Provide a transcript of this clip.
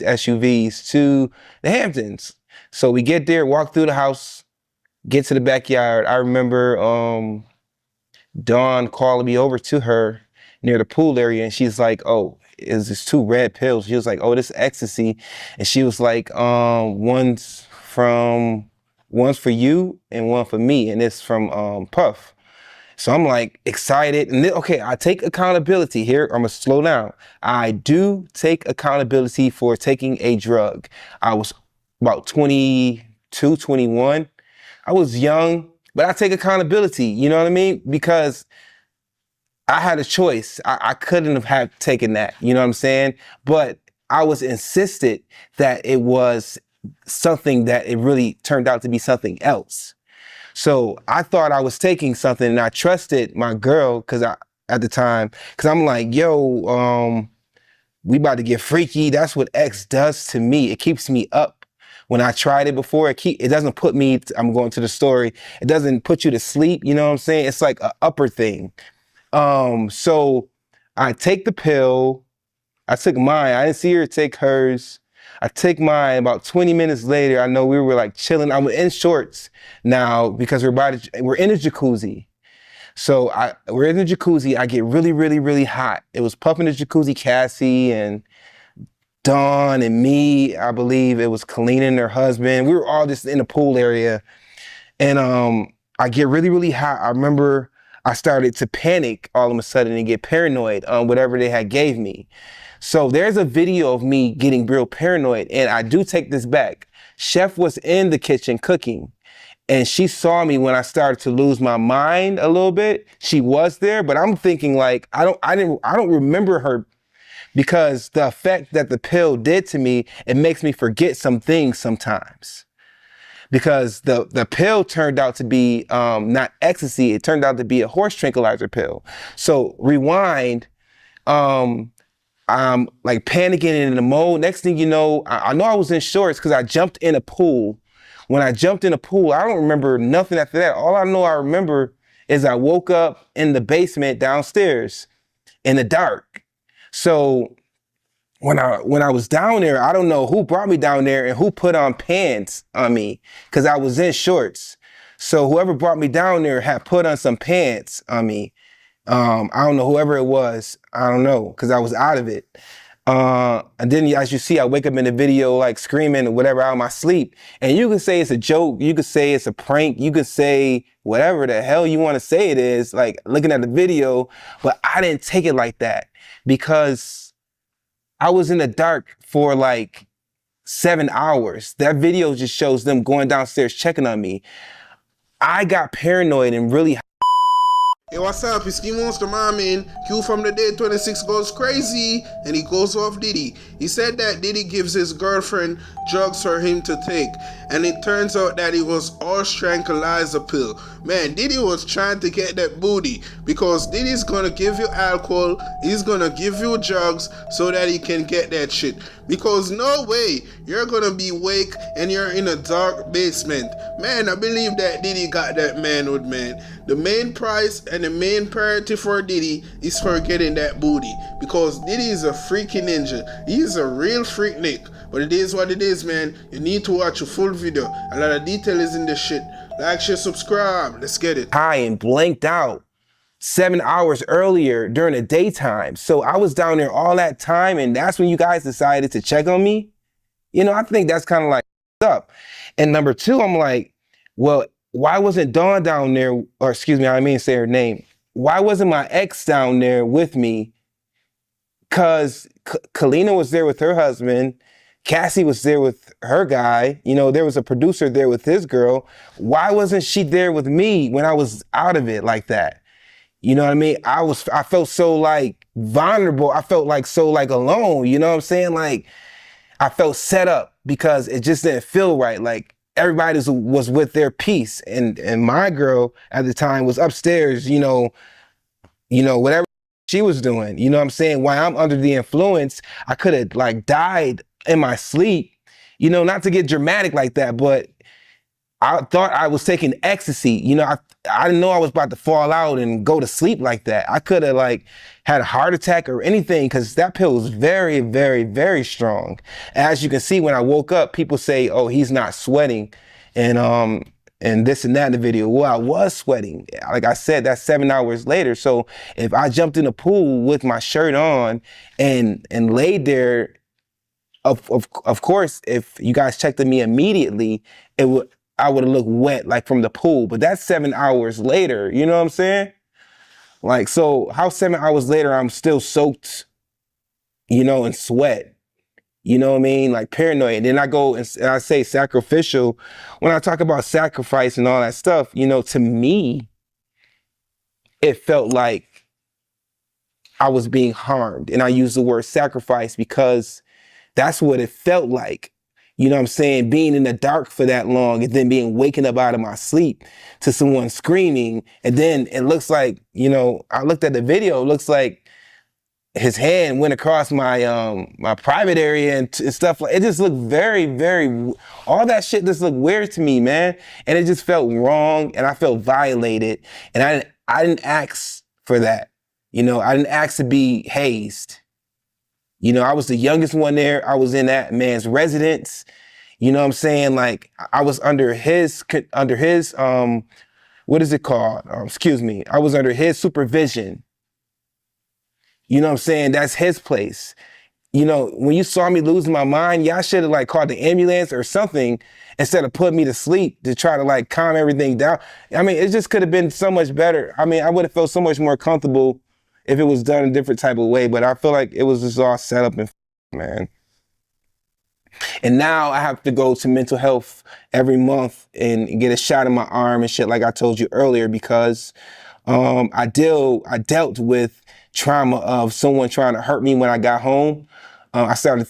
SUVs to the Hamptons. So we get there, walk through the house, get to the backyard. I remember Dawn calling me over to her near the pool area, and she's like, "Oh, is this two red pills?" She was like, "Oh, this ecstasy," and she was like, one's for you and one for me, and it's from Puff." So I'm like excited, and then, okay, I take accountability here. I'm gonna slow down. I do take accountability for taking a drug. I was about 22, 21. I was young, but I take accountability, you know what I mean? Because I had a choice. I couldn't have had taken that, you know what I'm saying? But I was insisted that it was something that it really turned out to be something else. So I thought I was taking something, and I trusted my girl at the time, because I'm like, yo, we about to get freaky. That's what X does to me. It keeps me up. When I tried it before, it doesn't put me, I'm going to the story, it doesn't put you to sleep, you know what I'm saying? It's like an upper thing. So I take the pill. I took mine. I didn't see her take hers. I take mine. About 20 minutes later, I know we were like chilling. I'm in shorts now because we're in a jacuzzi. So we're in the jacuzzi. I get really, really, really hot. It was Puff in the jacuzzi, Cassie and Dawn and me. I believe it was Kalina and her husband. We were all just in the pool area. And I get really, really hot. I remember I started to panic all of a sudden and get paranoid on whatever they had gave me. So there's a video of me getting real paranoid, and I do take this back. Chef was in the kitchen cooking, and she saw me when I started to lose my mind a little bit. She was there, but I'm thinking like, I don't remember her, because the effect that the pill did to me, it makes me forget some things sometimes. Because the pill turned out to be not ecstasy, it turned out to be a horse tranquilizer pill. So rewind, I'm like panicking in the mode. Next thing you know, I know I was in shorts because I jumped in a pool. When I jumped in a pool, I don't remember nothing after that. All I know I remember is I woke up in the basement downstairs in the dark. So when I was down there, I don't know who brought me down there and who put on pants on me, because I was in shorts. So whoever brought me down there had put on some pants on me. I don't know, whoever it was, I don't know, because I was out of it. And then as you see, I wake up in the video like screaming or whatever out of my sleep. And you can say it's a joke, you could say it's a prank, you could say whatever the hell you want to say it is, like looking at the video, but I didn't take it like that, because I was in the dark for like 7 hours. That video just shows them going downstairs checking on me. I got paranoid and really. Hey, what's up? It's Ski Monster, my man. Q from the Day 26 goes crazy and he goes off Diddy. He said that Diddy gives his girlfriend drugs for him to take, and it turns out that it was horse tranquilizer pill. Man, Diddy was trying to get that booty, because Diddy's gonna give you alcohol, he's gonna give you drugs so that he can get that shit. Because no way you're gonna be awake and you're in a dark basement. Man, I believe that Diddy got that manhood, man. The main prize and the main priority for Diddy is for getting that booty, because Diddy is a freaking ninja. He's a real freaknik. But it is what it is, man. You need to watch a full video. A lot of detail is in this shit. Like, share, subscribe. Let's get it. High and blanked out 7 hours earlier during the daytime. So I was down there all that time, and that's when you guys decided to check on me. You know, I think that's kind of like up. And number two, I'm like, well, why wasn't Dawn down there, or excuse me, I didn't mean to say her name. Why wasn't my ex down there with me? Because Kalina was there with her husband. Cassie was there with her guy. You know, there was a producer there with his girl. Why wasn't she there with me when I was out of it like that? You know what I mean? I felt so like vulnerable. I felt like so like alone, you know what I'm saying? Like I felt set up because it just didn't feel right. Like everybody was with their piece, and my girl at the time was upstairs, you know, whatever she was doing, you know what I'm saying? While I'm under the influence, I could have like died in my sleep, you know, not to get dramatic like that, but I thought I was taking ecstasy. You know, I didn't know I was about to fall out and go to sleep like that. I could have like had a heart attack or anything because that pill was very, very, very strong. As you can see, when I woke up, people say, "Oh, he's not sweating," and this and that in the video. Well, I was sweating. Like I said, that's 7 hours later. So if I jumped in the pool with my shirt on and laid there, of course, if you guys checked on me immediately, I would have looked wet like from the pool. But that's 7 hours later. You know what I'm saying? Like, so how 7 hours later I'm still soaked, you know, in sweat. You know what I mean? Like paranoid. And then I go and I say sacrificial. When I talk about sacrifice and all that stuff, you know, to me, it felt like I was being harmed. And I use the word sacrifice because that's what it felt like. You know what I'm saying? Being in the dark for that long and then being waking up out of my sleep to someone screaming. And then it looks like, you know, I looked at the video, it looks like his hand went across my my private area and stuff. Like it just looked very, very, all that shit just looked weird to me, man. And it just felt wrong and I felt violated. And I didn't ask for that. You know, I didn't ask to be hazed. You know, I was the youngest one there. I was in that man's residence. You know what I'm saying? Like I was under his what is it called? Excuse me. I was under his supervision. You know what I'm saying? That's his place. You know, when you saw me losing my mind, y'all should have like called the ambulance or something instead of putting me to sleep to try to like calm everything down. I mean, it just could have been so much better. I mean, I would have felt so much more comfortable if it was done a different type of way, but I feel like it was just all set up and man. And now I have to go to mental health every month and get a shot in my arm and shit like I told you earlier because I dealt with trauma of someone trying to hurt me when I got home. I started